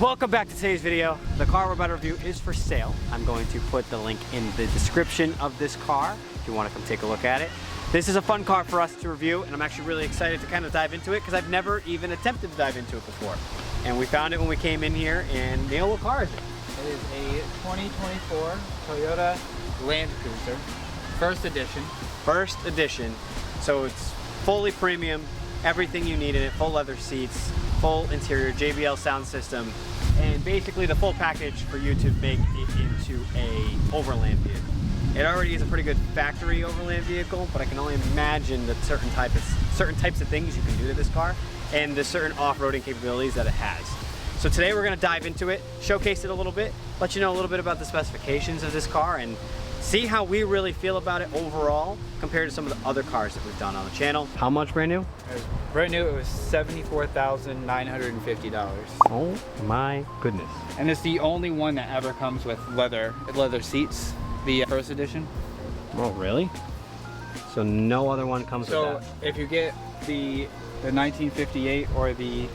Welcome back to today's video. The car we're about to review is for sale. I'm going to put the link in the description of this car if you want to come take a look at it. This is a fun car for us to review, and I'm actually really excited to kind of dive into it because I've never even attempted to dive into it before. And we found it when we came in here, and Neil, what car is it? It is a 2024 Toyota Land Cruiser, first edition. First edition, so it's fully premium, everything you need in it, full leather seats, full interior, JBL sound system, and basically the full package for you to make it into a overland vehicle. It already is a pretty good factory overland vehicle, but I can only imagine the certain types of things you can do to this car and the certain off-roading capabilities that it has. So today we're going to dive into it, showcase it a little bit, let you know a little bit about the specifications of this car, and see how we really feel about it overall compared to some of the other cars that we've done on the channel. How much brand new? Brand new, it was $74,950. Oh my goodness. And it's the only one that ever comes with leather seats, the first edition. Oh, really? So no other one comes with that? So if you get the 1958 or the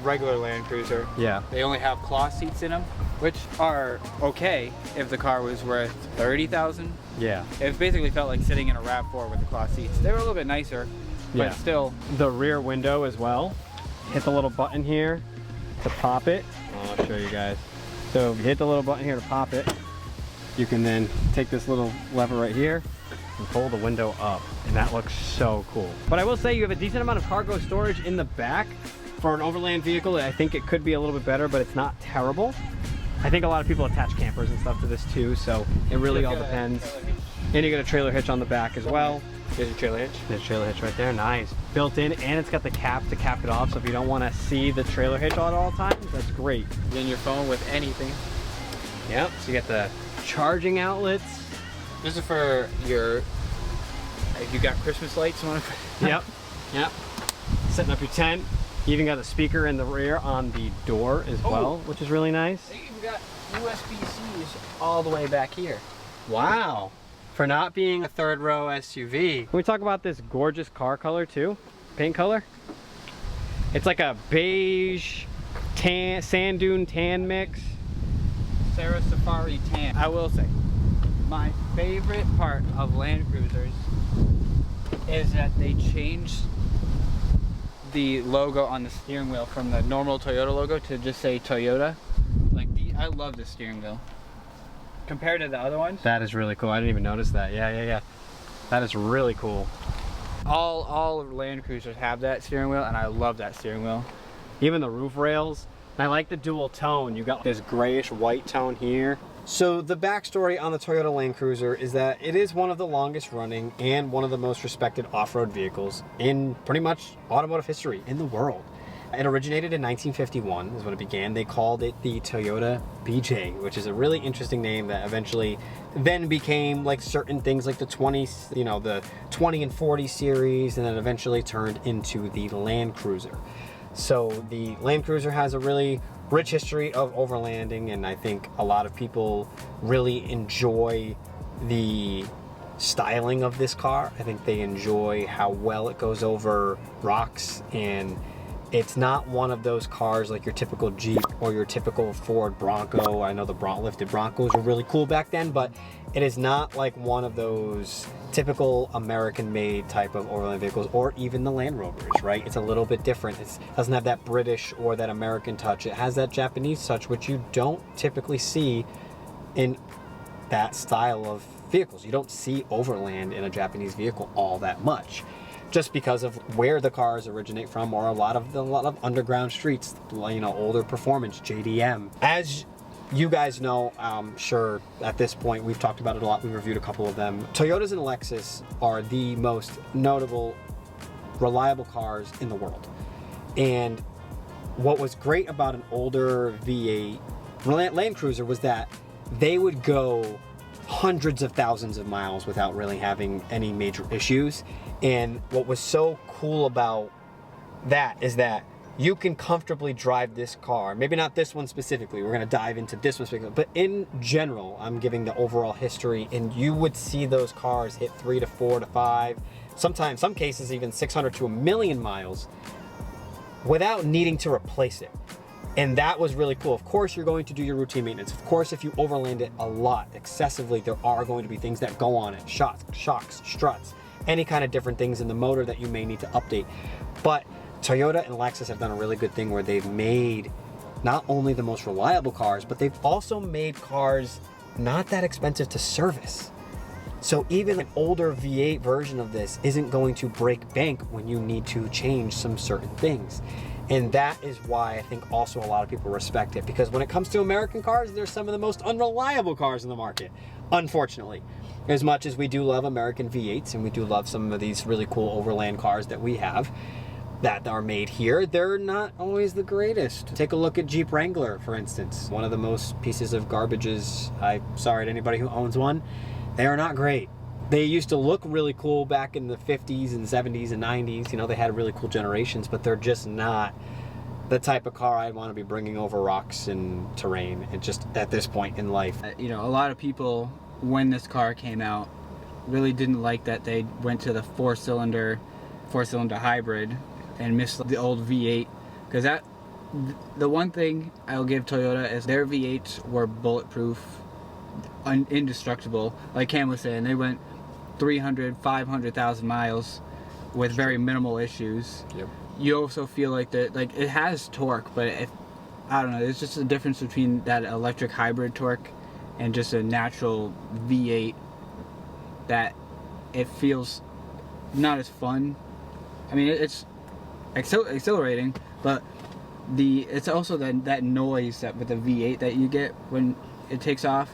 regular Land Cruiser, yeah, they only have cloth seats in them, which are okay if the car was worth $30,000. yeah. It basically felt like sitting in a RAV4 with the cloth seats. They were a little bit nicer, but Yeah. still. The rear window as well. Hit the little button here to pop it. I'll show you guys. So if you hit the little button here to pop it, you can then take this little lever right here and pull the window up, and that looks so cool. But I will say you have a decent amount of cargo storage in the back. For an overland vehicle, I think it could be a little bit better, but it's not terrible. I think a lot of people attach campers and stuff to this too, so it really all depends. And you get a trailer hitch on the back as well. There's a trailer hitch. There's a trailer hitch right there, nice. Built in, and it's got the cap to cap it off, so if you don't want to see the trailer hitch at all times, that's great. In your phone with anything. Yep, so you got the charging outlets. This is for your, if you got Christmas lights on. Yep, yep. Setting up your tent. You even got a speaker in the rear on the door as well, which is really nice. They even got USB-Cs all the way back here. Wow. For not being a third row SUV. Can we talk about this gorgeous car color too? Paint color? It's like a beige tan, sand dune tan mix. Sarah Safari Tan. I will say, my favorite part of Land Cruisers is that they changed the logo on the steering wheel from the normal Toyota logo to just say Toyota. Like, I love the steering wheel compared to the other ones. That is really cool. I didn't even notice that. Yeah. That is really cool. All of Land Cruisers have that steering wheel, and I love that steering wheel. Even the roof rails. And I like the dual tone. You got this grayish white tone here. So the backstory on the Toyota Land Cruiser is that it is one of the longest running and one of the most respected off-road vehicles in pretty much automotive history in the world. It originated in 1951 is when it began. They called it the Toyota BJ, which is a really interesting name that eventually then became like certain things like the 20, you know, the 20 and 40 series, and then eventually turned into the Land Cruiser. So the Land Cruiser has a really rich history of overlanding, and I think a lot of people really enjoy the styling of this car. I think they enjoy how well it goes over rocks, and it's not one of those cars like your typical Jeep or your typical Ford Bronco. I know the lifted Broncos were really cool back then, but it is not like one of those typical American-made type of overland vehicles, or even the Land Rovers, right? It's a little bit different. It doesn't have that British or that American touch. It has that Japanese touch, which you don't typically see in that style of vehicles. You don't see overland in a Japanese vehicle all that much, just because of where the cars originate from, or a lot of underground streets, you know, older performance, JDM. As you guys know, I'm sure at this point, we've talked about it a lot. We reviewed a couple of them. Toyotas and Lexus are the most notable, reliable cars in the world. And what was great about an older V8 Land Cruiser was that they would go hundreds of thousands of miles without really having any major issues. And what was so cool about that is that you can comfortably drive this car. Maybe not this one specifically, we're gonna dive into this one specifically, but in general, I'm giving the overall history, and you would see those cars hit 3 to 4 to 5, sometimes, some cases even 600 to 1 million miles without needing to replace it. And that was really cool. Of course, you're going to do your routine maintenance. Of course, if you overland it a lot, excessively, there are going to be things that go on it. Shocks, struts, any kind of different things in the motor that you may need to update. But Toyota and Lexus have done a really good thing where they've made not only the most reliable cars, but they've also made cars not that expensive to service. So even an older V8 version of this isn't going to break bank when you need to change some certain things. And that is why I think also a lot of people respect it, because when it comes to American cars, they're some of the most unreliable cars in the market, unfortunately. As much as we do love American V8s and we do love some of these really cool overland cars that we have that are made here, they're not always the greatest. Take a look at Jeep Wrangler, for instance. One of the most pieces of garbages. I'm sorry to anybody who owns one. They are not great. They used to look really cool back in the 50s and 70s and 90s. You know, they had really cool generations, but they're just not the type of car I'd want to be bringing over rocks and terrain, and just at this point in life. You know, a lot of people, when this car came out, really didn't like that they went to the four-cylinder hybrid and missed the old V8, because the one thing I'll give Toyota is their V8s were bulletproof, indestructible. Like Cam was saying, they went 300, 500,000 miles with very minimal issues. Yep. You also feel like it has torque, but I don't know, there's just a difference between that electric hybrid torque and just a natural V8 that it feels not as fun. I mean, it's exhilarating, but it's also that noise that with the V8 that you get when it takes off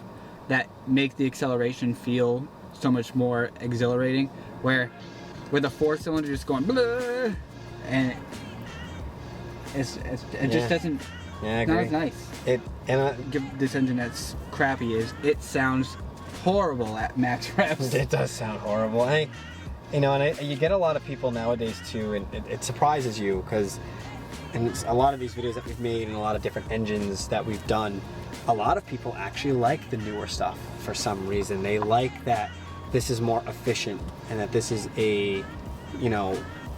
that make the acceleration feel so much more exhilarating, where with a four-cylinder just going blah, and it just doesn't. Yeah, I agree. Not as nice. Give this engine that's crappy is it sounds horrible at max revs. It does sound horrible. You get a lot of people nowadays too, and it surprises you because in a lot of these videos that we've made and a lot of different engines that we've done, a lot of people actually like the newer stuff for some reason. They like that this is more efficient and that this is a,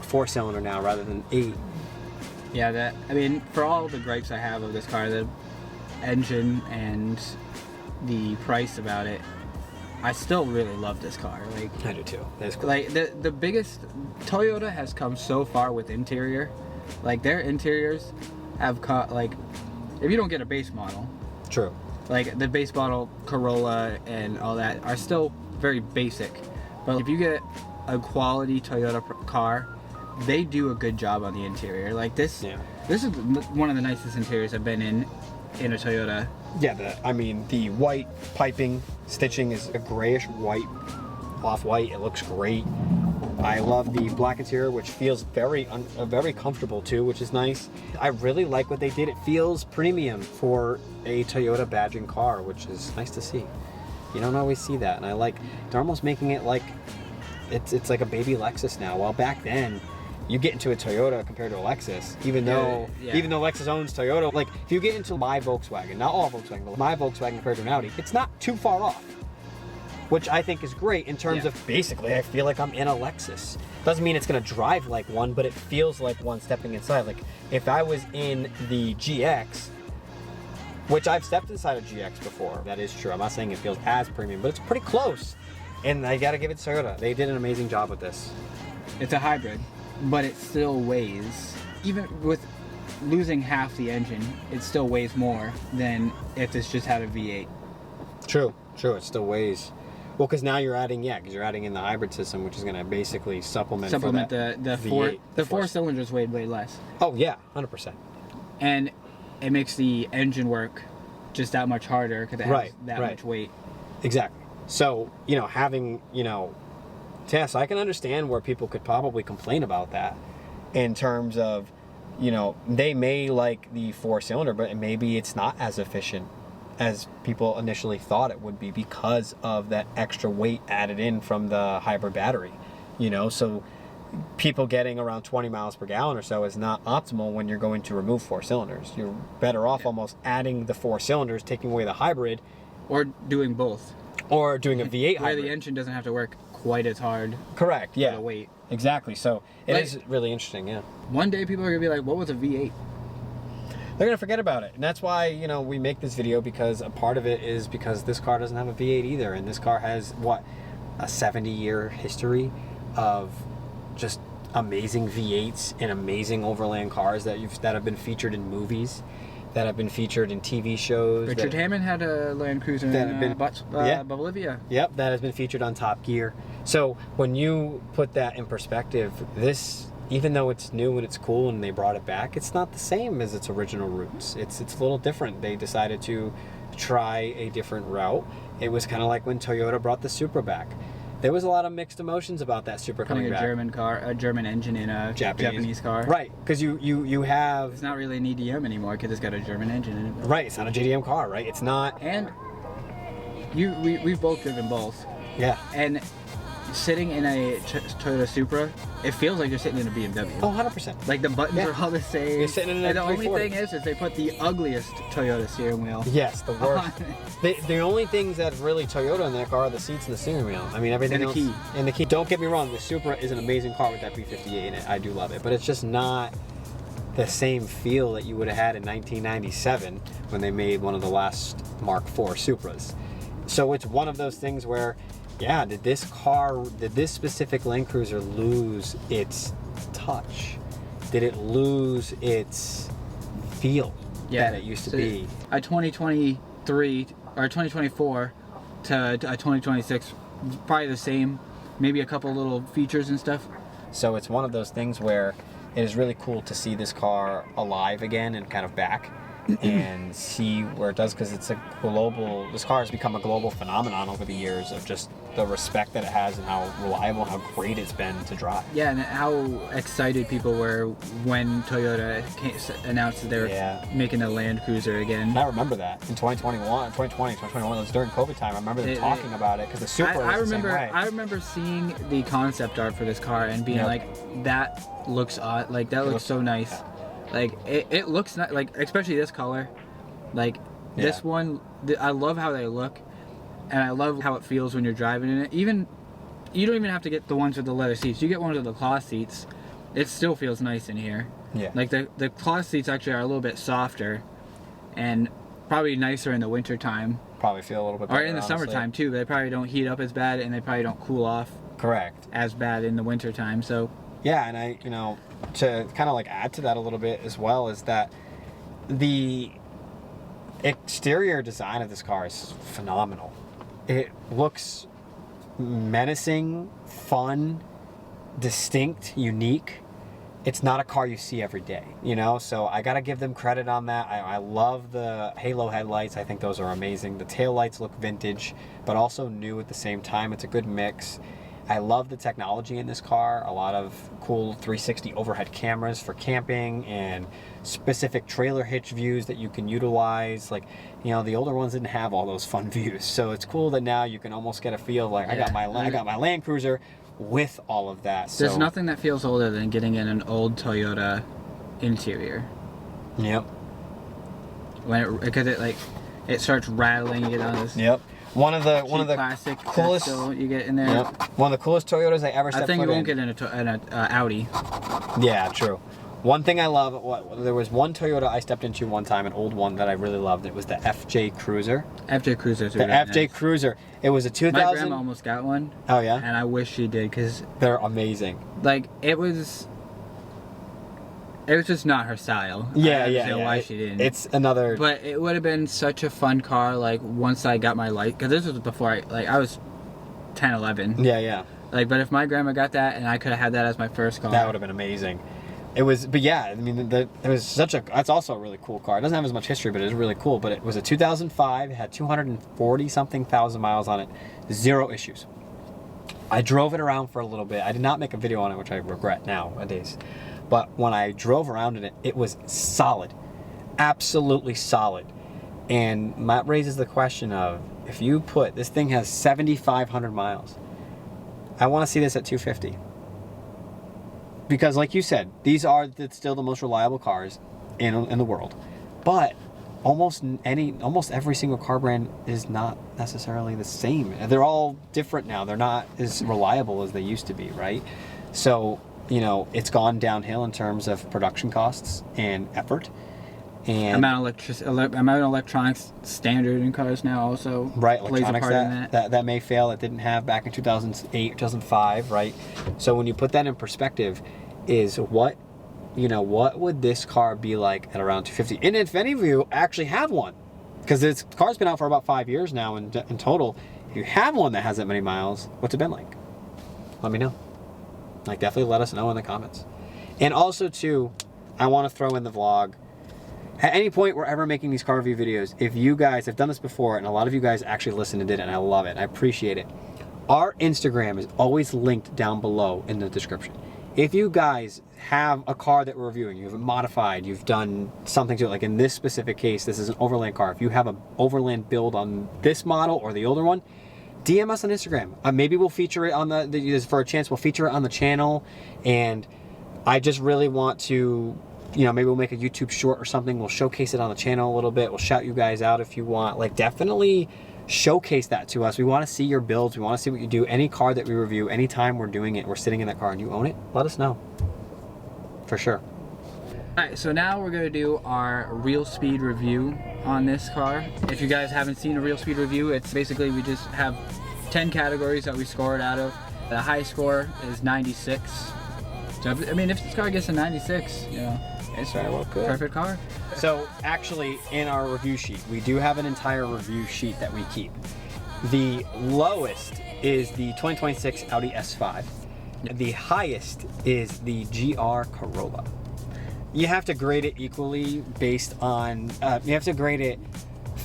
four-cylinder now rather than 8. Yeah, for all the gripes I have of this car, the engine and the price about it, I still really love this car. I do too. That's cool. The biggest, Toyota has come so far with interior. Their interiors have if you don't get a base model. True. The base model Corolla and all that are still very basic. But if you get a quality Toyota car, they do a good job on the interior. This is one of the nicest interiors I've been in a Toyota. Yeah, the white piping stitching is a grayish white, off-white. It looks great. I love the black interior, which feels very comfortable too, which is nice. I really like what they did. It feels premium for a Toyota badging car, which is nice to see. You don't always see that, and they're almost making it like it's like a baby Lexus now. While back then, you get into a Toyota compared to a Lexus, even though Lexus owns Toyota. If you get into my Volkswagen, not all Volkswagen, but my Volkswagen compared to an Audi, it's not too far off, which I think is great in terms of basically I feel like I'm in a Lexus. Doesn't mean it's gonna drive like one, but it feels like one stepping inside. If I was in the GX, which I've stepped inside a GX before, that is true. I'm not saying it feels as premium, but it's pretty close. And I gotta give it to Toyota. They did an amazing job with this. It's a hybrid, but it still weighs, even with losing half the engine, it still weighs more than if this just had a V8. True, it still weighs. Well, because now you're adding in the hybrid system, which is going to basically supplement the V8. The four cylinders weighed way less. Oh yeah, 100%. And it makes the engine work just that much harder because it has that much weight. Exactly. So having tests, I can understand where people could probably complain about that in terms of they may like the four-cylinder, but maybe it's not as efficient as people initially thought it would be because of that extra weight added in from the hybrid battery. So people getting around 20 miles per gallon or so is not optimal when you're going to remove four cylinders. You're better off almost adding the four cylinders, taking away the hybrid, or doing both, or doing a V8 where hybrid. the engine doesn't have to work quite as hard. Correct. Yeah. For the weight. Exactly. So it is really interesting. Yeah. One day people are gonna be like, "What was a V8?" they're gonna forget about it. And that's why, you know, we make this video, because a part of it is because this car doesn't have a V8 either, and this car has what, a 70-year history of just amazing V8s and amazing overland cars that have been featured in movies, that have been featured in TV shows. Richard Hammond had a Land Cruiser that in have been, Bolivia. Yep, that has been featured on Top Gear. So when you put that in perspective, this, even though it's new and it's cool and they brought it back, it's not the same as its original roots. It's a little different. They decided to try a different route. It was kind of like when Toyota brought the Supra back. There was a lot of mixed emotions about that Supra coming back. A German engine in a Japanese car. Right, because you have... It's not really an EDM anymore because it's got a German engine in it. Right, it's not a JDM car, right? It's not... And we've both driven both. Yeah. And sitting in a Toyota Supra, it feels like you're sitting in a BMW. Oh, 100%. Like the buttons are all the same. You're sitting in a and the only 340. thing is they put the ugliest Toyota steering wheel. Yes, the worst. The only things that really Toyota in that car are the seats and the steering wheel. I mean, everything And the else. key. And the key. Don't get me wrong, the Supra is an amazing car with that B58 in it. I do love it, but it's just not the same feel that you would have had in 1997 when they made one of the last Mark IV Supras. So it's one of those things where, yeah, did this specific Land Cruiser lose its touch? Did it lose its feel that it used to be? A 2023 or 2024 to a 2026, probably the same. Maybe a couple little features and stuff. So it's one of those things where it is really cool to see this car alive again and kind of back and see where it does, because it's a global, this car has become a global phenomenon over the years of just the respect that it has and how reliable, how great it's been to drive. Yeah, and how excited people were when Toyota announced that they were making a Land Cruiser again. And I remember that in 2021, it was during COVID time. I remember them talking about it because the Supra was the same way. I remember seeing the concept art for this car and being like, that looks odd, like that looks so nice. Like it looks nice, like especially this color, like this one. I love how they look, and I love how it feels when you're driving in it. Even you don't even have to get the ones with the leather seats. You get one with the cloth seats, it still feels nice in here. Yeah. Like the cloth seats actually are a little bit softer, and probably nicer in the winter time. Probably feel a little bit better, or in the summertime too. They probably don't heat up as bad, and they probably don't cool off. Correct. As bad in the winter time. So. Yeah, and I, to kind of like add to that a little bit as well, is that the exterior design of this car is phenomenal. It looks menacing, fun, distinct, unique. It's not a car you see every day, so I gotta give them credit on that. I love the halo headlights. I think those are amazing. The taillights look vintage, but also new at the same time. It's a good mix. I love the technology in this car. A lot of cool 360 overhead cameras for camping and specific trailer hitch views that you can utilize. Like, the older ones didn't have all those fun views. So it's cool that now you can almost get a feel like I got my Land Cruiser with all of that. There's nothing that feels older than getting in an old Toyota interior. Yep. Because it starts rattling. You get on this. Yep. One of the classic coolest you get in there. Yep. One of the coolest Toyotas I ever stepped foot in. I think you won't get in an Audi. Yeah, true. One thing I love, there was one Toyota I stepped into one time, an old one that I really loved. It was the FJ Cruiser. FJ Cruiser. The FJ Cruiser. It was a 2000. My grandma almost got one. Oh yeah. And I wish she did, because they're amazing. Like it was just not her style. Yeah, I understand why she didn't. It's another. But it would have been such a fun car. Like once I got my light, because this was before I was 10, 11. Yeah. Like, but if my grandma got that and I could have had that as my first car, that would have been amazing. It was, but yeah, I mean, it was that's also a really cool car. It doesn't have as much history, but it is really cool. But it was a 2005. It had 240-something thousand miles on it. 0 issues. I drove it around for a little bit. I did not make a video on it, which I regret nowadays. But when I drove around in it, it was solid. Absolutely solid. And that raises the question of, if you put, this thing has 7,500 miles. I want to see this at 250. Because like you said, these are still the most reliable cars in the world. But almost every single car brand is not necessarily the same. They're all different now. They're not as reliable as they used to be, right? So, it's gone downhill in terms of production costs and effort. And amount of electronics standard in cars now also right, plays a electronics part in that. that may fail, that didn't have back in 2008, 2005, right? So when you put that in perspective, is what would this car be like at around 250? And if any of you actually have one, because this car's been out for about 5 years now in total, if you have one that has that many miles, what's it been like? Let me know. Like, definitely let us know in the comments. And also too, I want to throw in the vlog. At any point we're ever making these car review videos, if you guys have done this before, and a lot of you guys actually listened and did it, and I love it, I appreciate it. Our Instagram is always linked down below in the description. If you guys have a car that we're reviewing, you've modified, you've done something to it, like in this specific case, this is an Overland car. If you have an Overland build on this model or the older one, DM us on Instagram. Maybe we'll feature it on for a chance, we'll feature it on the channel. And I just really want to, maybe we'll make a YouTube short or something. We'll showcase it on the channel a little bit. We'll shout you guys out if you want. Like, definitely showcase that to us. We want to see your builds. We want to see what you do. Any car that we review, anytime we're doing it, we're sitting in that car and you own it, let us know. For sure. Alright, so now we're going to do our real speed review on this car. If you guys haven't seen a real speed review, it's basically we just have 10 categories that we score it out of. The high score is 96. So, I mean, if this car gets a 96, it's a perfect car. So actually, in our review sheet, we do have an entire review sheet that we keep. The lowest is the 2026 Audi S5. The highest is the GR Corolla. You have to grade it equally based on, you have to grade it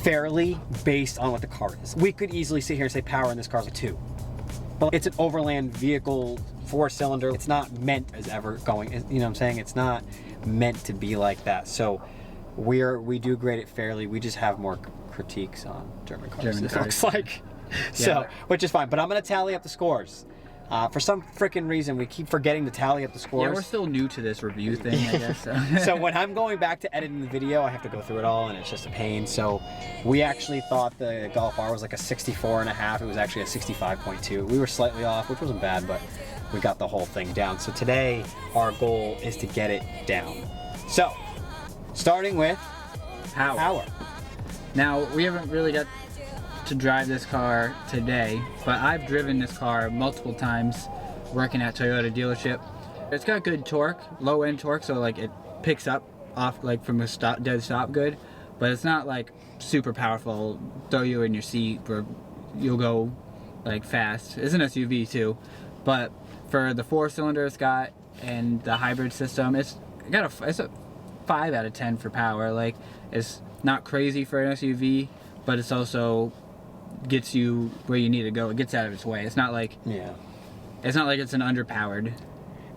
fairly based on what the car is. We could easily sit here and say power in this car is a 2. But it's an Overland vehicle, 4-cylinder. It's not meant as ever going, you know what I'm saying? It's not meant to be like that. So we do grade it fairly. We just have more critiques on German cars, it looks like. So, which is fine. But I'm going to tally up the scores. For some freaking reason, we keep forgetting to tally up the scores. Yeah, we're still new to this review thing, I guess. So when I'm going back to editing the video, I have to go through it all, and it's just a pain. So we actually thought the Golf R was like a 64.5. It was actually a 65.2. We were slightly off, which wasn't bad, but we got the whole thing down. So today, our goal is to get it down. So, starting with power. Now, we haven't really got to drive this car today, but I've driven this car multiple times working at Toyota dealership. It's got good torque, low end torque, so like it picks up off like from a dead stop good, but it's not like super powerful, throw you in your seat where you'll go like fast. It's an SUV too, but for the 4-cylinder it's got and the hybrid system, it's a 5 out of 10 for power. Like, it's not crazy for an SUV, but it's also gets you where you need to go. It gets out of its way. It's not like it's not like it's an underpowered.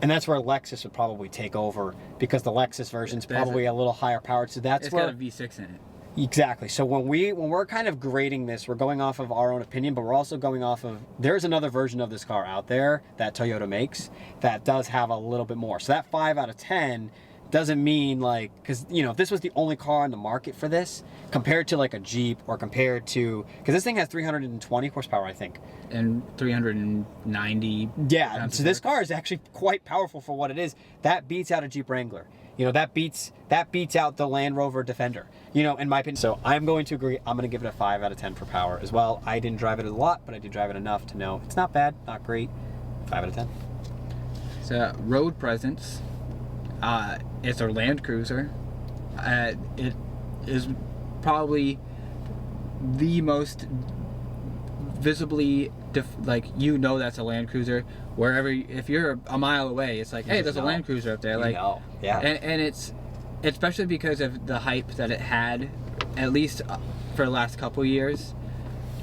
And that's where Lexus would probably take over, because the Lexus version's probably a little higher powered. So that's it's where got a V6 in it. Exactly. So when we're kind of grading this, we're going off of our own opinion, but we're also going off of, there's another version of this car out there that Toyota makes that does have a little bit more. So that 5 out of 10 doesn't mean like, because if this was the only car on the market for this, compared to like a Jeep, or compared to, because this thing has 320 horsepower, I think. And 390. Yeah, so this car is actually quite powerful for what it is. That beats out a Jeep Wrangler. That beats out the Land Rover Defender, in my opinion. So I'm going to agree. I'm going to give it a 5 out of 10 for power as well. I didn't drive it a lot, but I did drive it enough to know it's not bad, not great. 5 out of 10. So road presence, it's a Land Cruiser. It is probably the most visibly that's a Land Cruiser. Wherever, if you're a mile away, it's like, hey, there's a Land Cruiser up there. Like, yeah. And it's especially because of the hype that it had, at least for the last couple years.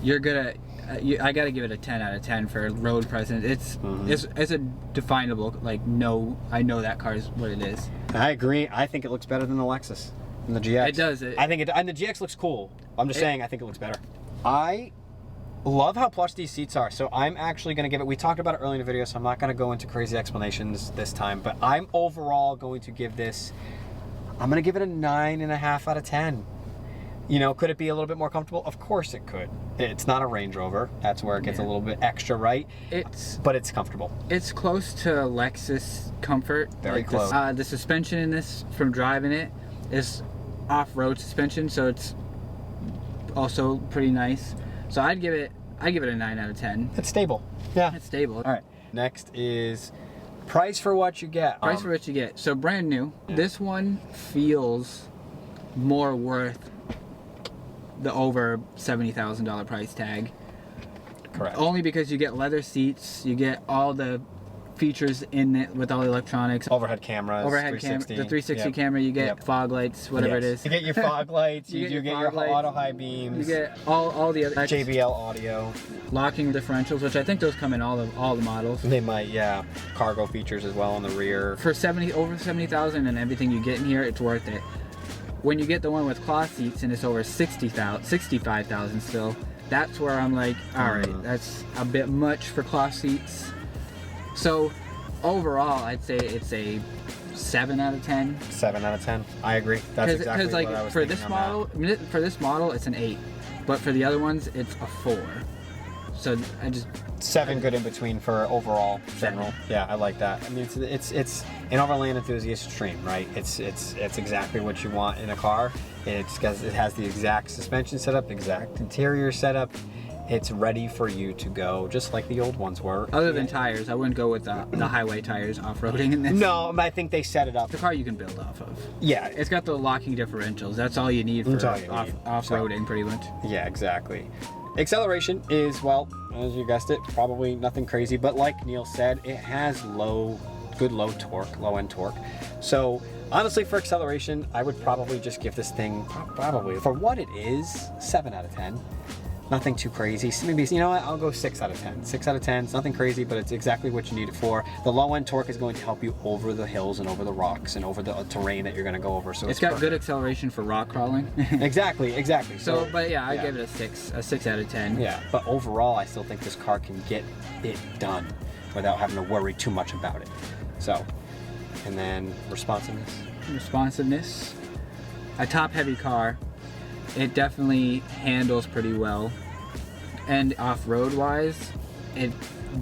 I gotta give it a 10 out of 10 for road presence. It's a definable, like, no, I know that car is what it is. I agree. I think it looks better than the Lexus, than the GX. It does. And the GX looks cool. I'm just saying, I think it looks better. I love how plush these seats are. So I'm actually going to give it, we talked about it earlier in the video, so I'm not going to go into crazy explanations this time, but I'm overall going to give this, I'm going to give it a 9.5 out of 10. Could it be a little bit more comfortable? Of course it could. It's not a Range Rover. That's where it gets a little bit extra, right? But it's comfortable. It's close to Lexus comfort. Very close. The suspension in this, from driving it, is off-road suspension, so it's also pretty nice. So I'd give it a 9 out of 10. It's stable. Yeah. It's stable. All right. Next is price for what you get. Price for what you get. So brand new. Yeah. This one feels more worth the over $70,000 price tag. Correct. Only because you get leather seats, you get all the features in it with all the electronics. Overhead cameras. Overhead camera, the 360 Yep. camera, you get Yep. fog lights, whatever it Yes. is. You get your fog lights. you do get your fog lights, auto high beams. You get all the other JBL audio. locking differentials, which I think those come in all the models. They might, yeah. Cargo features as well on the rear. For over 70,000 and everything you get in here, it's worth it. When you get the one with cloth seats and it's over 65,000 still, that's where I'm like, all right, that's a bit much for cloth seats. So overall, I'd say it's a 7 out of 10. 7 out of 10. I agree. That's exactly like what I was for thinking this on model, it's an 8, but for the other ones, it's a 4. So I just that. 7 good in between for overall general. Yeah, I like that. I mean, it's an Overland enthusiast stream, right? It's exactly what you want in a car. It's because it has the exact suspension setup, exact interior setup. It's ready for you to go, just like the old ones were. other than tires, I wouldn't go with the highway tires off-roading in this. No, I think they set it up. The car you can build off of. Yeah, It's got the locking differentials. That's all you need for That's all you need. off-roading, pretty much. yeah, exactly. Acceleration is, well, as you guessed it, probably nothing crazy, but like Neil said, it has good low torque, low end torque. So honestly, for acceleration, I would probably just give this thing, probably for what it is, 7 out of 10. Nothing too crazy. So maybe, you know what, I'll go 6 out of 10. 6 out of 10, it's nothing crazy, but it's exactly what you need it for. The low end torque is going to help you over the hills and over the rocks and over the terrain that you're going to go over. So It's got perfect. good acceleration for rock crawling. Exactly. So, but yeah, I'd give it a 6 out of 10. Yeah, but overall, I still think this car can get it done without having to worry too much about it. So, and then Responsiveness. A top-heavy car. It definitely handles pretty well. And off-road wise, it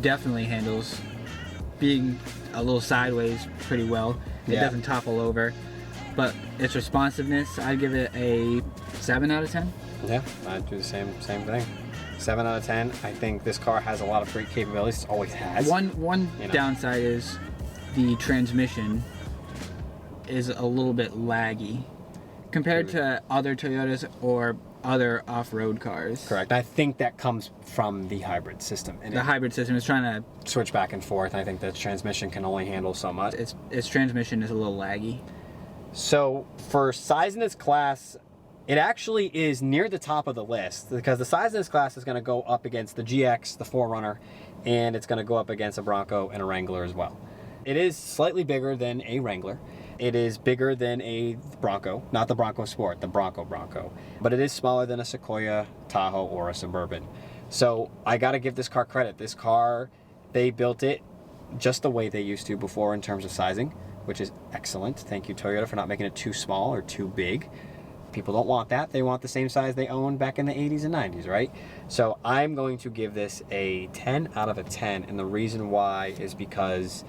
definitely handles being a little sideways pretty well. It Yeah. doesn't topple over. But its responsiveness, I'd give it a 7 out of 10. Yeah, I'd do the same thing. 7 out of 10. I think this car has a lot of great capabilities. It always has. One You know. downside is the transmission is a little bit laggy compared to other Toyotas or other off-road cars. Correct. I think that comes from the hybrid system. And The hybrid system is trying to switch back and forth. I think the transmission can only handle so much. its transmission is a little laggy. So for size in this class, it actually is near the top of the list because the size in this class is going to go up against the GX, the 4Runner, and it's going to go up against a Bronco and a Wrangler as well. It is slightly bigger than a Wrangler. It is bigger than a Bronco, not the Bronco Sport, the Bronco. But it is smaller than a Sequoia, Tahoe, or a Suburban. So I got to give this car credit. This car, they built it just the way they used to before in terms of sizing, which is excellent. Thank you, Toyota, for not making it too small or too big. People don't want that. They want the same size they owned back in the 80s and 90s, right? So I'm going to give this a 10 out of a 10. And the reason why is because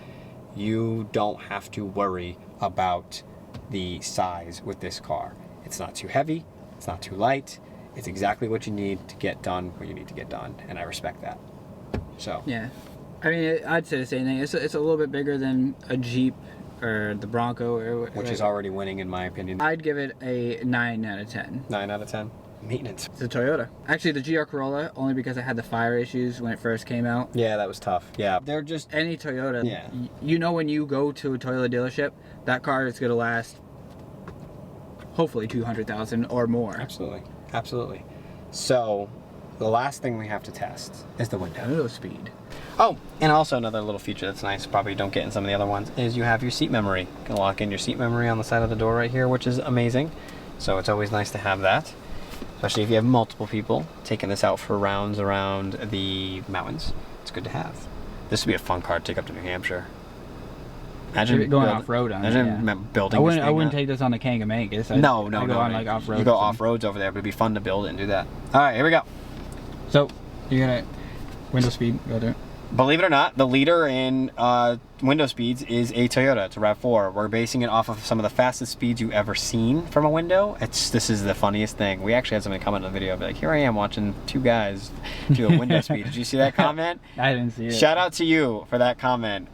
you don't have to worry about the size with this car. It's not too heavy. It's not too light. It's exactly what you need to get done what you need to get done. And I respect that. So Yeah. I mean, I'd say the same thing. It's a little bit bigger than a Jeep or the Bronco, or which is already winning in my opinion. I'd give it a 9 out of 10. 9 out of 10. Maintenance. It's a Toyota. Actually, the GR Corolla, only because I had the fire issues when it first came out. Yeah, that was tough. Yeah, they're just Any Toyota, Yeah. You know when you go to a Toyota dealership, that car is going to last hopefully 200,000 or more. absolutely. So the last thing we have to test is the window. Window speed. Oh, and also another little feature that's nice, probably don't get in some of the other ones, is you have your seat memory. You can lock in your seat memory on the side of the door right here, which is amazing. So it's always nice to have that, especially if you have multiple people taking this out for rounds around the mountains. It's good to have. This would be a fun car to take up to New Hampshire. Imagine Going off-road on it, Imagine yeah. building. I this wouldn't thing up. take this on the Kangamangas. No. I'd go on like off-road. You go or something. off-roads over there, but it'd be fun to build it and do that. All right, here we go. So, you're going to window speed, go there. Believe it or not, the leader in window speeds is a Toyota. It's a RAV4. We're basing it off of some of the fastest speeds you've ever seen from a window. This is the funniest thing. We actually had somebody comment on the video, be like, here I am watching two guys do a window speed. Did you see that comment? I didn't see it. Shout out to you for that comment.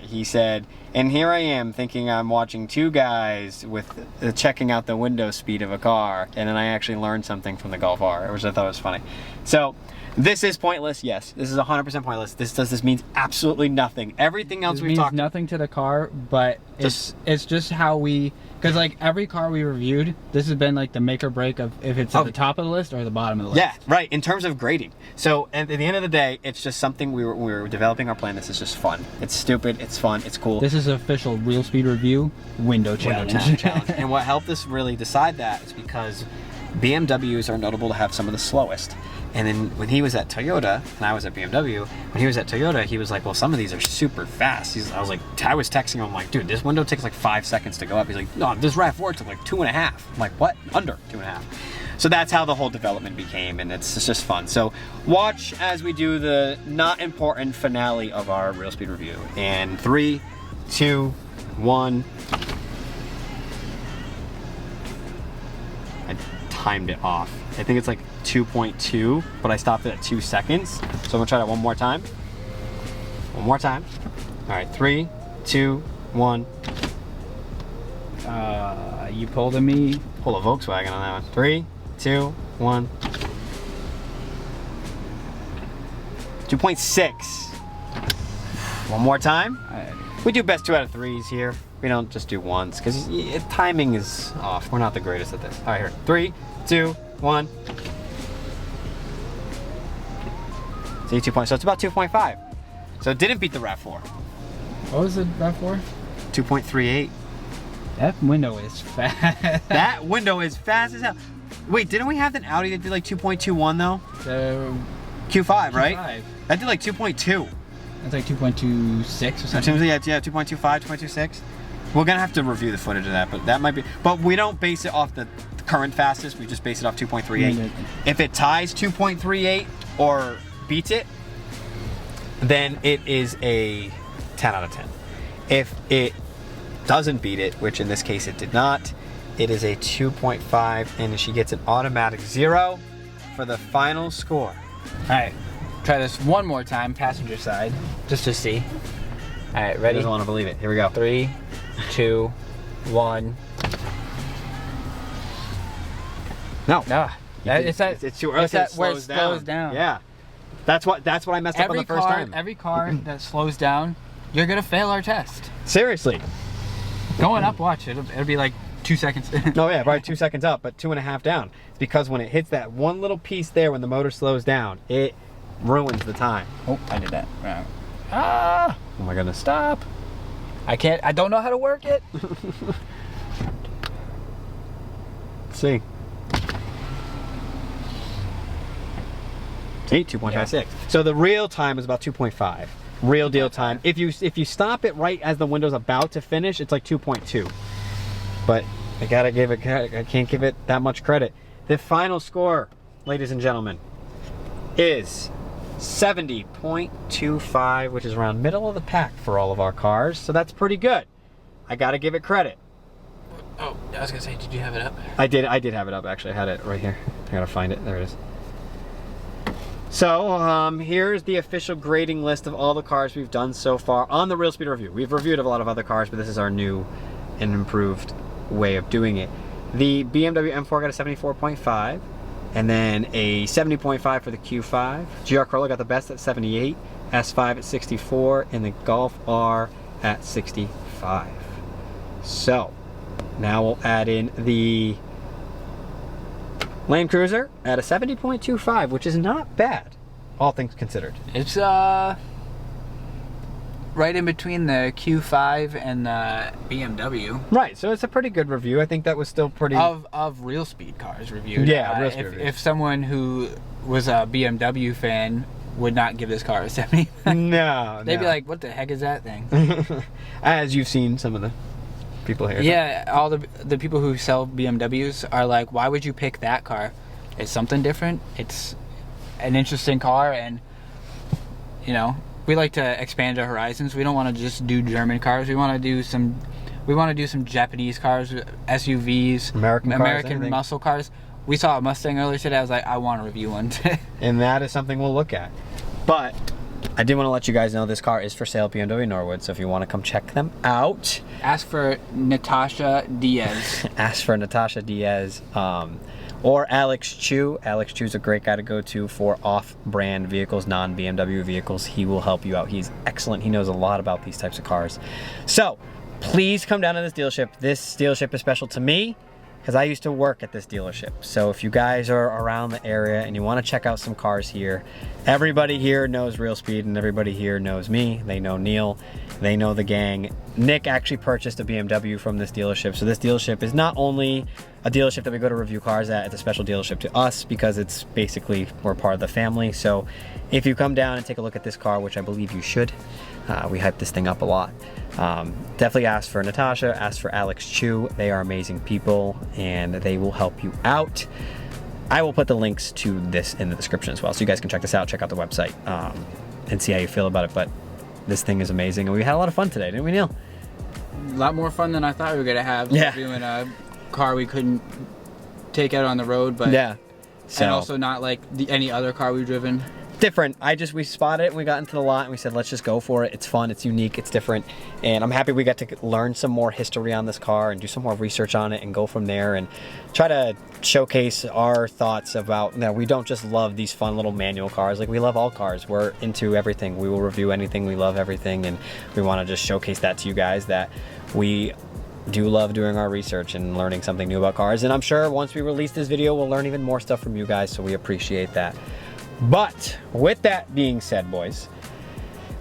He said, and here I am thinking I'm watching two guys with checking out the window speed of a car, and then I actually learned something from the Golf R, which I thought was funny. So this is pointless. Yes, this is 100% pointless. This means absolutely nothing. Everything else It we've means talked nothing to the car, but it's just how we, because like every car we reviewed, this has been like the make or break of if it's at the top of the list or the bottom of the list. Yeah, right, in terms of grading. So at the end of the day, it's just something we were developing our plan. This is just fun. It's stupid, it's fun, it's cool. This is an official Real Speed Review window challenge. Challenge. And what helped us really decide that is because BMWs are notable to have some of the slowest. And then when he was at Toyota, and I was at BMW, when he was at Toyota, he was like, well, some of these are super fast. I was texting him, like, dude, this window takes like 5 seconds to go up. He's like, no, this RAV4 took like 2.5. I'm like, what? Under 2.5. So that's how the whole development became, and it's just fun. So watch as we do the not important finale of our Real Speed review. And 3, 2, 1. I timed it off. I think it's like 2.2, but I stopped it at 2 seconds. So I'm gonna try that one more time. One more time. All right, 3, 2, 1. You pulled a me. Pull a Volkswagen on that one. 3, 2, 1. 2.6. One more time. We do best 2 out of 3s here. We don't just do ones because timing is off. We're not the greatest at this. All right, here. 3, 2, 1. See, 2 points. So it's about 2.5. So it didn't beat the RAV4. What was the RAV4? 2.38. That window is fast. That window is fast as hell. Wait, didn't we have an Audi that did like 2.21 though? The Q5, right? Q5. That did like 2.2. That's like 2.26 or something. Yeah, 2.25, 2.26. We're gonna have to review the footage of that, but that might be. But we don't base it off the current fastest. We just base it off 2.38. If it ties 2.38 or beats it, then it is a 10 out of 10. If it doesn't beat it, which in this case it did not, it is a 2.5, and she gets an automatic 0 for the final score. All right, try this one more time, passenger side, just to see. All right, He ready? doesn't want to believe it. Here we go. 3, 2, 1. No. No, it's too early. It's that where it slows down. Yeah. That's what I messed up on the first time. Every car that slows down, you're gonna fail our test. Seriously. Going up, watch it'll be like 2 seconds. Oh yeah, probably 2 seconds up, but 2.5 down. It's because when it hits that one little piece there, when the motor slows down, it ruins the time. Oh, I did that. Ah! Oh my goodness. Stop! I can't. I don't know how to work it. Let's see. See, 2.56. Yeah. So the real time is about 2.5. Real deal time. If you stop it right as the window's about to finish, it's like 2.2. But I gotta give it. I can't give it that much credit. The final score, ladies and gentlemen, is 70.25, which is around middle of the pack for all of our cars. So that's pretty good. I gotta give it credit. Oh, I was gonna say, did you have it up? I did have it up actually. I had it right here. I gotta find it. There it is. So here's the official grading list of all the cars we've done so far on the Real Speed review. We've reviewed a lot of other cars, but this is our new and improved way of doing it. The BMW M4 got a 74.5, and then a 70.5 for the Q5. GR Corolla got the best at 78, S5 at 64, and the Golf R at 65. So now we'll add in the Land Cruiser at a 70.25, which is not bad, all things considered. It's right in between the Q5 and the BMW. Right, so it's a pretty good review. I think that was still pretty... Of Real Speed cars reviewed. Yeah, Real Speed reviews. If someone who was a BMW fan would not give this car a 70, no, they'd be like, what the heck is that thing? As you've seen some of the people here. Yeah, all the people who sell BMWs are like, why would you pick that car? It's something different. It's an interesting car, and you know, we like to expand our horizons. We don't want to just do German cars. We want to do some Japanese cars, SUVs, American muscle cars. We saw a Mustang earlier today. I was like, I want to review one today. And that is something we'll look at. But I did want to let you guys know this car is for sale at BMW Norwood, so if you want to come check them out, Ask for Natasha Diaz. ask for Natasha Diaz or Alex Chu. Alex Chu's a great guy to go to for off-brand vehicles, non-BMW vehicles. He will help you out. He's excellent. He knows a lot about these types of cars. So please come down to this dealership. This dealership is special to me because I used to work at this dealership. So if you guys are around the area and you want to check out some cars here, everybody here knows Real Speed and everybody here knows me. They know Neil, they know the gang. Nick actually purchased a BMW from this dealership. So this dealership is not only a dealership that we go to review cars at, it's a special dealership to us because it's basically, we're part of the family. So if you come down and take a look at this car, which I believe you should, we hype this thing up a lot. Definitely ask for Natasha, ask for Alex Chu. They are amazing people and they will help you out. I will put the links to this in the description as well, so you guys can check this out, check out the website, and see how you feel about it. But this thing is amazing, and we had a lot of fun today, didn't we, Neil? A lot more fun than I thought we were gonna have. Yeah. Doing a car we couldn't take out on the road, but Yeah. So, and also not like any other car we've driven. different. We spotted it and we got into the lot and we said, let's just go for it. It's fun, it's unique, it's different. And I'm happy we got to learn some more history on this car and do some more research on it and go from there and try to showcase our thoughts about, we don't just love these fun little manual cars. Like, we love all cars. We're into everything. We will review anything. We love everything. And we want to just showcase that to you guys, that we do love doing our research and learning something new about cars. And I'm sure once we release this video, we'll learn even more stuff from you guys. So we appreciate that. But with that being said, boys,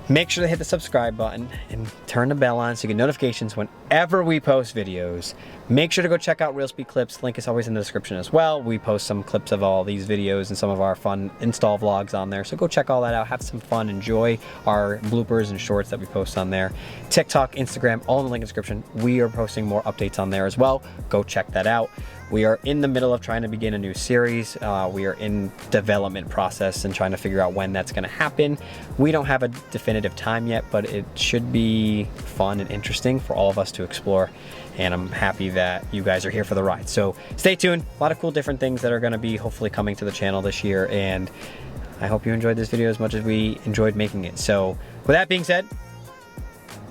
make sure to hit the subscribe button and turn the bell on so you get notifications whenever we post videos. Make sure to go check out Real Speed Clips. Link is always in the description as well. We post some clips of all these videos and some of our fun install vlogs on there. So go check all that out. Have some fun. Enjoy our bloopers and shorts that we post on there. TikTok, Instagram, all in the link in the description. We are posting more updates on there as well. Go check that out. We are in the middle of trying to begin a new series. We are in development process and trying to figure out when that's going to happen. We don't have a definitive time yet, but it should be fun and interesting for all of us to explore. And I'm happy that you guys are here for the ride. So stay tuned. A lot of cool different things that are going to be hopefully coming to the channel this year. And I hope you enjoyed this video as much as we enjoyed making it. So with that being said,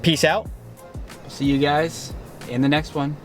peace out. See you guys in the next one.